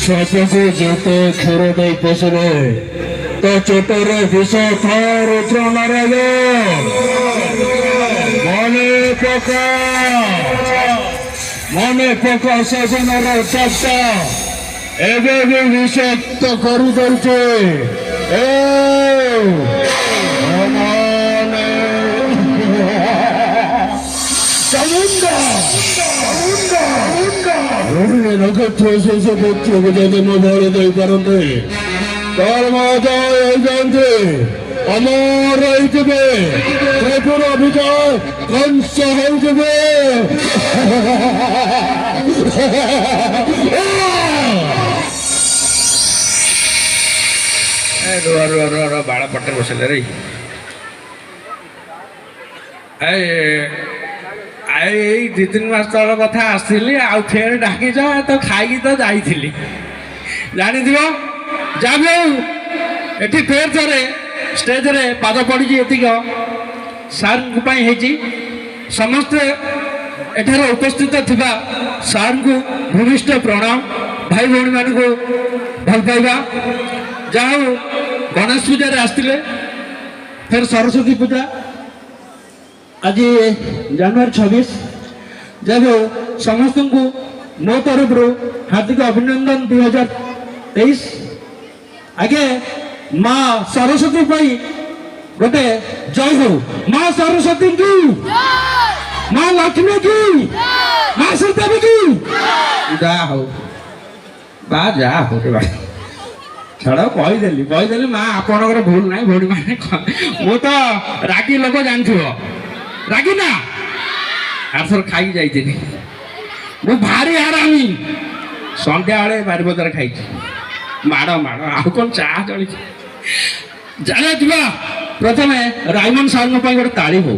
सबको जोते खेर नहीं पोषरे तो चोटरे विष था रुद्र नारायण मने पका सजनर चर्चा एवं भी विषक्त कर अमर त्रिपुर विजय कंस बाड़ पटे बसले रे दी तीन मास तल कथा आसली आउ फेर डाकी तो खाई तो जाइली जानी जब एटी फेर थे स्टेज रे पाद पड़ी एतिक सार समस्ते एठार उपस्थित थिबा सार को भूमिष्ठ प्रणाम भाई भौणी मान को भल पाइबा जाओ गणेश पूजा रे आसतिले फिर सरस्वती पूजा आज जनवरी 26 जब समस्त को मो तरफ हार्दिक अभिनंदन 2023 आगे माँ सरस्वती पाई गोटे जय हो माँ सरस्वती की माँ लक्ष्मी की माँ सीतादेवी की जा हो बा जा हो छड़ कहीदेली माँ आपणकर भूल ना भौणी मैंने मु तो रागी लोक जान रागी ना आरथर खाई जाइए मु भारी हरामी संध्या बेले बारिपदार खाई माड़ माड़ आउ कौन चाह चली जाना प्रथमे रायमन सार गोटे ताली हो।